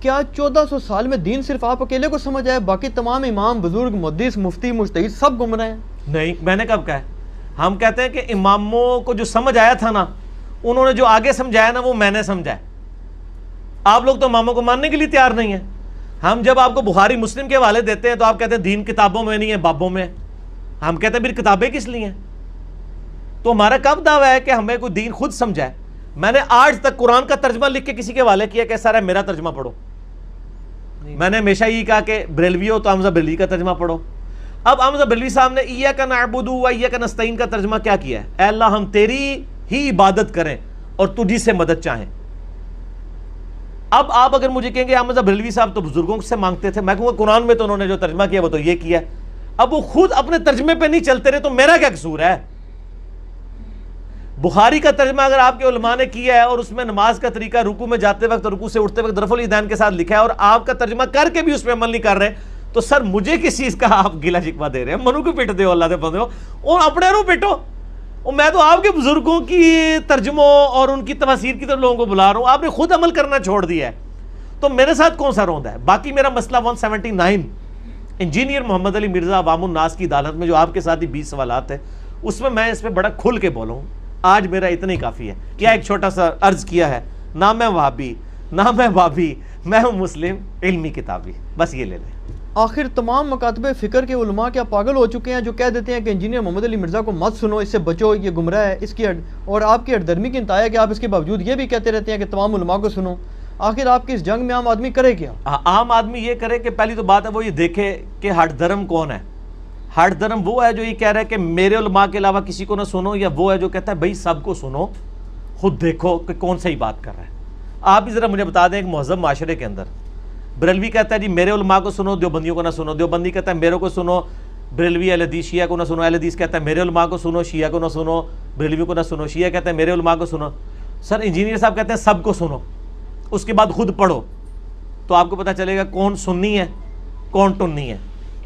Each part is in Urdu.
کیا 1400 سال میں دین صرف آپ اکیلے کو سمجھ آئے، باقی تمام امام، بزرگ، محدث، مفتی، مجتہد سب گمراہ ہیں؟ نہیں، میں نے کب کہا ہے؟ ہم کہتے ہیں کہ اماموں کو جو سمجھ آیا تھا نا، انہوں نے جو آگے سمجھایا نا، وہ میں نے سمجھا ہے۔ آپ لوگ تو اماموں کو ماننے کے لیے تیار نہیں ہیں۔ ہم جب آپ کو بخاری مسلم کے حوالے دیتے ہیں تو آپ کہتے ہیں دین کتابوں میں نہیں ہے، بابوں میں۔ ہم کہتے ہیں پھر کتابیں کس لیے ہیں؟ تو ہمارا کب دعویٰ ہے کہ ہمیں کوئی دین خود سمجھا ہے؟ میں نے آج تک قرآن کا ترجمہ لکھ کے کسی کے حوالے کیا کہ سر میرا ترجمہ پڑھو؟ میں نے ہمیشہ یہ کہا کہ بریلوی ہو تو حمزہ بریلوی کا ترجمہ پڑھو۔ اب حمزہ بریلوی صاحب نے ایاک نعبد و ایاک نستعین کا ترجمہ کیا کیا ہے؟ اے اللہ ہم تیری ہی عبادت کریں اور تجھی سے مدد چاہیں۔ اب آپ اگر مجھے کہیں گے حمزہ بریلوی صاحب تو بزرگوں سے مانگتے تھے، میں کہوں گا قرآن میں تو انہوں نے جو ترجمہ کیا وہ تو یہ کیا ہے۔ اب وہ خود اپنے ترجمے پہ نہیں چلتے رہے تو میرا کیا قصور ہے؟ بخاری کا ترجمہ اگر آپ کے علماء نے کیا ہے اور اس میں نماز کا طریقہ رکوع میں جاتے وقت، رکوع سے اٹھتے وقت رفع الیدین کے ساتھ لکھا ہے، اور آپ کا ترجمہ کر کے بھی اس پہ عمل نہیں کر رہے، تو سر مجھے کس چیز کا آپ گلا شکوہ دے رہے ہیں؟ منو کو پیٹ دے ہو، اللہ دے بندے ہو، اور اپنے رو پیٹو۔ اور میں تو آپ کے بزرگوں کی ترجموں اور ان کی تفاسیر کی طرف لوگوں کو بلا رہا ہوں، آپ نے خود عمل کرنا چھوڑ دیا ہے، تو میرے ساتھ کون سا روندہ ہے؟ باقی میرا مسئلہ 179 انجینئر محمد علی مرزا عوام الناس کی عدالت میں جو آپ کے ساتھ ہی 20 سوالات ہیں، اس میں اس پہ بڑا کھل کے بولا ہوں۔ آج میرا اتنا ہی کافی ہے۔ کیا ایک چھوٹا سا عرض کیا ہے، نہ میں وہابی نہ میں بابی، میں ہوں مسلم علمی کتابی، بس یہ لے لیں۔ آخر تمام مکاتب فکر کے علماء کیا پاگل ہو چکے ہیں جو کہہ دیتے ہیں کہ انجینئر محمد علی مرزا کو مت سنو، اس سے بچو، یہ گمراہ ہے، اس کی اور آپ کی اردرمی کی انتہا ہے کہ آپ اس کے باوجود یہ بھی کہتے رہتے ہیں کہ تمام علماء کو سنو۔ آخر آپ کی اس جنگ میں عام آدمی کرے کیا؟ عام آدمی یہ کرے کہ پہلی تو بات ہے وہ یہ دیکھے کہ ہٹ دھرم کون ہے۔ ہٹ دھرم وہ ہے جو یہ کہہ رہا ہے کہ میرے علماء کے علاوہ کسی کو نہ سنو، یا وہ ہے جو کہتا ہے بھائی سب کو سنو، خود دیکھو کہ کون صحیح بات کر رہا ہے۔ آپ بھی ذرا مجھے بتا دیں ایک مہذب معاشرے کے اندر بریلوی کہتا ہے جی میرے علماء کو سنو، دیوبندیوں کو نہ سنو، دیوبندی کہتا ہے میرے کو سنو، بریلوی اہل حدیث شیعہ کو نہ سنو، اہل حدیث کہتا ہے میرے علماء کو سنو، شیعہ کو نہ سنو، بریلوی کو نہ سنو، شیعہ کہتا ہے میرے علماء کو سنو۔ سر انجینئر صاحب کہتے ہیں سب کو سنو، اس کے بعد خود پڑھو، تو آپ کو پتہ چلے گا کون سنی ہے کون ٹنی ہے۔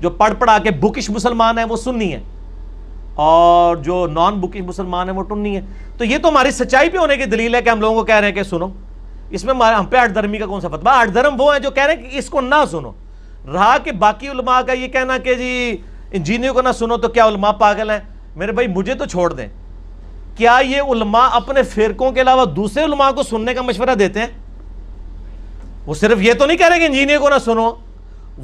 جو پڑھ پڑھا کے بکش مسلمان ہیں وہ سنی ہے، اور جو نان بکش مسلمان ہیں وہ ٹنی ہے۔ تو یہ تو ہماری سچائی پہ ہونے کی دلیل ہے کہ ہم لوگوں کو کہہ رہے ہیں کہ سنو۔ اس میں ہم پہ ہٹ دھرمی کا کون سا فتویٰ؟ ہٹ دھرم وہ ہیں جو کہہ رہے ہیں کہ اس کو نہ سنو۔ رہا کہ باقی علماء کا یہ کہنا کہ جی انجینئر کو نہ سنو تو کیا علماء پاگل ہیں؟ میرے بھائی مجھے تو چھوڑ دیں، کیا یہ علماء اپنے فرقوں کے علاوہ دوسرے علماء کو سننے کا مشورہ دیتے ہیں؟ وہ صرف یہ تو نہیں کہہ رہے کہ انجینئر کو نہ سنو۔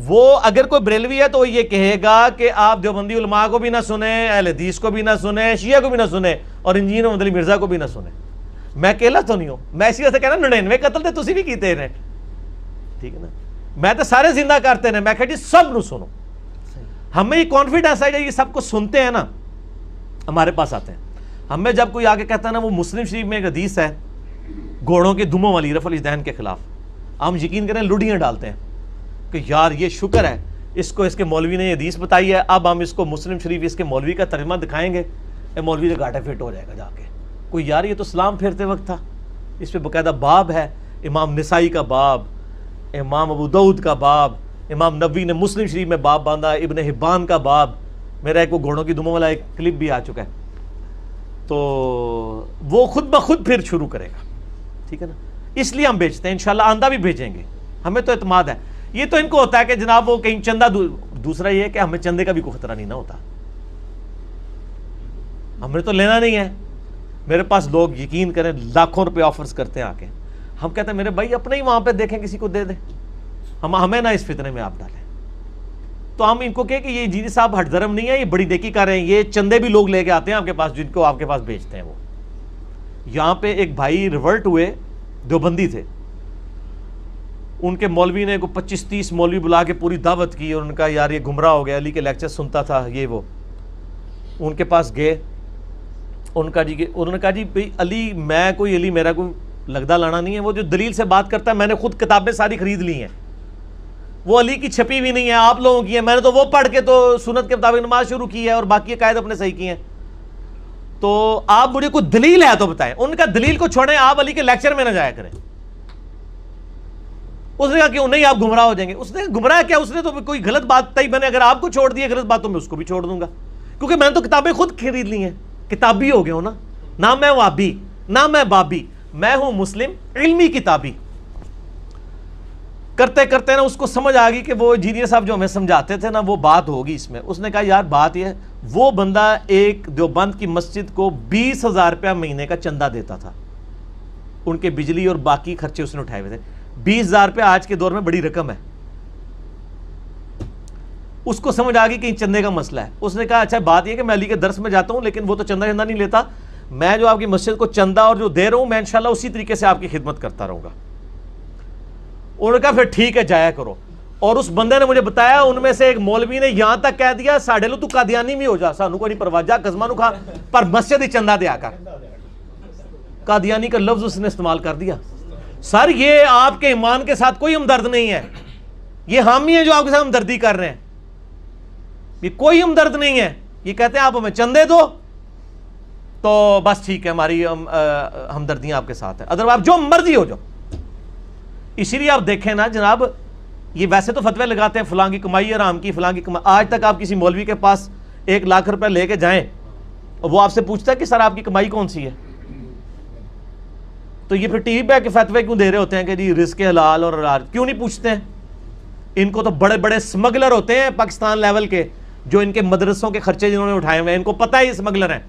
وہ اگر کوئی بریلوی ہے تو وہ یہ کہے گا کہ آپ دیوبندی علماء کو بھی نہ سنیں، اہل حدیث کو بھی نہ سنیں، شیعہ کو بھی نہ سنیں، اور انجینئر محمد علی مرزا کو بھی نہ سنیں۔ میں اکیلا تو نہیں ہوں، میں اسی وجہ سے کہنا 99 قتل تے تسی بھی کیتے ہیں، ٹھیک ہے نا؟ میں تو سارے زندہ کرتے ہیں، میں کہا جی سب نو سنو۔ ہمیں یہ کانفیڈنس ہے یہ سب کو سنتے ہیں نا، ہمارے پاس آتے ہیں۔ ہمیں جب کوئی آگے کہتا ہے نا، وہ مسلم شریف میں ایک حدیث ہے گھوڑوں کے دموں والی رفع الیدین کے خلاف، ہم یقین کریں لڑیاں ڈالتے ہیں کہ یار یہ شکر ہے اس کو اس کے مولوی نے یہ حدیث بتائی ہے، اب ہم اس کو مسلم شریف اس کے مولوی کا ترجمہ دکھائیں گے، اے مولوی سے گاٹا فٹ ہو جائے گا جا کے۔ کوئی یار یہ تو سلام پھیرتے وقت تھا، اس پہ باقاعدہ باب ہے، امام نسائی کا باب، امام ابو داؤد کا باب، امام نبوی نے مسلم شریف میں باب باندھا، ابن حبان کا باب، میرا ایک وہ گھوڑوں کی دموں والا ایک کلپ بھی آ چکا ہے، تو وہ خود بخود پھر شروع کرے گا، ٹھیک ہے نا؟ اس لیے ہم بیچتے ہیں، انشاءاللہ آندہ بھی بھیجیں گے، ہمیں تو اعتماد ہے۔ یہ تو ان کو ہوتا ہے کہ جناب وہ کہیں چندہ، دوسرا یہ ہے کہ ہمیں چندے کا بھی کوئی خطرہ نہیں نہ ہوتا، ہم نے تو لینا نہیں ہے۔ میرے پاس لوگ یقین کریں لاکھوں روپے آفرز کرتے ہیں آ کے، ہم کہتے ہیں میرے بھائی اپنے ہی وہاں پہ دیکھیں کسی کو دے دیں، ہمیں نہ اس فتنے میں آپ ڈالیں۔ تو ہم ان کو کہیں کہ یہ جی صاحب ہٹ دھرم نہیں ہے، یہ بڑی نیکی کر رہے ہیں، یہ چندے بھی لوگ لے کے آتے ہیں آپ کے پاس جن کو آپ کے پاس بیچتے ہیں۔ وہ یہاں پہ ایک بھائی ریورٹ ہوئے، دیوبندی تھے، ان کے مولوی نے کو 25-30 مولوی بلا کے پوری دعوت کی، اور ان کا یار یہ گمراہ ہو گیا، علی کے لیکچر سنتا تھا یہ وہ۔ ان کے پاس گئے، انہوں نے کہا جی بھائی علی، میں کوئی علی میرا کوئی لگدا لانا نہیں ہے، وہ جو دلیل سے بات کرتا ہے میں نے خود کتابیں ساری خرید لی ہیں، وہ علی کی چھپی ہوئی نہیں ہے، آپ لوگوں کی ہے، میں نے تو وہ پڑھ کے تو سنت کے مطابق نماز شروع کی ہے اور باقی عقائد اپنے صحیح کی ہیں، تو آپ مجھے کوئی دلیل ہے تو بتائیں۔ ان کا دلیل کو چھوڑیں، آپ علی کے لیکچر میں نہ جایا کریں۔ اس نے کہا کیوں نہیں، آپ گمراہ ہو جائیں گے۔ اس نے گمراہ کیا، اس نے تو کوئی غلط بات تھی، میں نے اگر آپ کو چھوڑ دی ہے غلط بات تو میں اس کو بھی چھوڑ دوں گا، کیونکہ میں نے تو کتابیں خود خرید لی ہیں، کتابی ہو گئے ہوں نا، نہ میں وابی نہ میں بابی، میں ہوں مسلم علمی کتابی۔ کرتے کرتے نا اس کو سمجھ آ گئی کہ وہ انجینئر صاحب جو ہمیں سمجھاتے تھے نا وہ بات ہوگی اس میں. اس نے کہا یار بات یہ ہے, وہ بندہ ایک دیوبند کی مسجد کو 20,000 روپیہ مہینے کا چندہ دیتا تھا, ان کے بجلی اور باقی خرچے اس نے اٹھائے ہوئے تھے. 20,000 روپیہ آج کے دور میں بڑی رقم ہے. اس کو سمجھ آ گئی کہ چندے کا مسئلہ ہے. اس نے کہا اچھا بات یہ کہ میں علی کے درس میں جاتا ہوں لیکن وہ تو چندہ نہیں لیتا, میں جو آپ کی مسجد کو چندہ اور جو دے رہا ہوں میں انشاءاللہ اسی طریقے سے آپ کی خدمت کرتا رہوں گا. انہوں نے کہا پھر ٹھیک ہے جایا کرو. اور اس بندے نے مجھے بتایا ان میں سے ایک مولوی نے یہاں تک کہہ دیا ساڑھے لو تو قادیانی بھی ہو جا, سانو کو نہیں پرواہ, جا قزمہ نو کھا پر مسجد ہی چندہ دیا کر. قادیانی کا لفظ اس نے استعمال کر دیا. سر یہ آپ کے ایمان کے ساتھ کوئی ہمدرد نہیں ہے, یہ حامی ہیں جو آپ کے ساتھ ہمدردی کر رہے ہیں, یہ کوئی ہمدرد نہیں ہے. یہ کہتے ہیں آپ ہمیں چندے دو تو بس ٹھیک ہے ہماری ہمدردیاں آپ کے ساتھ ہیں, ادر آپ جو مرضی ہو جاؤ. اسی لیے آپ دیکھیں نا جناب, یہ ویسے تو فتوے لگاتے ہیں فلاں کی کمائی حرام کی, فلاں کی کمائی. آج تک آپ کسی مولوی کے پاس 1 لاکھ روپے لے کے جائیں اور وہ آپ سے پوچھتا ہے کہ سر آپ کی کمائی کون سی ہے, تو یہ پھر ٹی وی پہ کے فتوے کیوں دے رہے ہوتے ہیں کہ جی رزق حلال اور حرام, کیوں نہیں پوچھتے ہیں؟ ان کو تو بڑے بڑے اسمگلر ہوتے ہیں پاکستان لیول کے, جو ان کے مدرسوں کے خرچے جنہوں نے اٹھائے ہوئے ہیں, ان کو پتہ ہے یہ اسمگلر ہیں,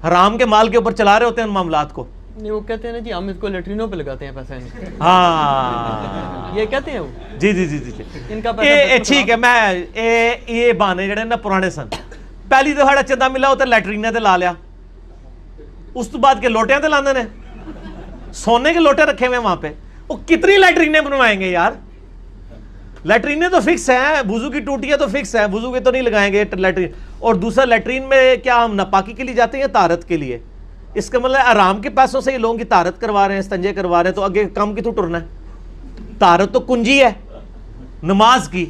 حرام کے مال کے اوپر چلا رہے ہوتے ہیں ان معاملات کو. وہ کہتے ہیں نا جی ہم اس کو لیٹرینوں پہ لگاتے ہیں پیسہ, ہاں یہ کہتے ہیں وہ. جی جی جی جی ان کا پیسہ ٹھیک ہے. میں یہ بانے جڑے نا پرانے سن, پہلی دفعہ چندہ ملا ہوتا لیٹرینے تے لا لیا, اس تو بعد کے لوٹیاں تے لاندے نے, سونے کے لوٹے رکھے ہوئے وہاں پہ. وہ کتنی لیٹرینے بنوائیں گے یار, لیٹرینے تو فکس ہیں, وضو کی ٹوٹیاں تو فکس ہیں, وضو کے تو نہیں لگائیں گے لیٹرین. اور دوسرا لیٹرین میں کیا ہم ناپاکی کے لیے جاتے ہیں یا طہارت کے لیے؟ اس کا مطلب آرام کے پیسوں سے یہ لوگوں کی طہارت کروا رہے ہیں, استنجے کروا رہے ہیں, تو آگے کم کی تو ٹرنا ہے. طہارت تو کنجی ہے نماز کی.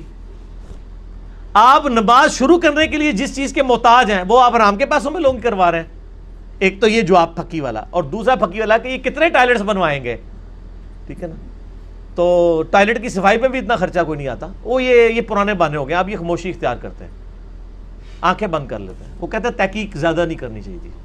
آپ نماز شروع کرنے کے لیے جس چیز کے محتاج ہیں وہ آپ آرام کے پیسوں میں لوگ کروا رہے ہیں. ایک تو یہ جواب پھکی والا, اور دوسرا پھکی والا کہ یہ کتنے ٹوائلٹس بنوائیں گے, ٹھیک ہے نا. تو ٹوائلٹ کی صفائی پہ بھی اتنا خرچہ کوئی نہیں آتا. وہ یہ پرانے بانے ہو گئے, آپ یہ خاموشی اختیار کرتے ہیں, آنکھیں بند کر لیتے ہیں. وہ کہتے ہیں تحقیق زیادہ نہیں کرنی چاہیے.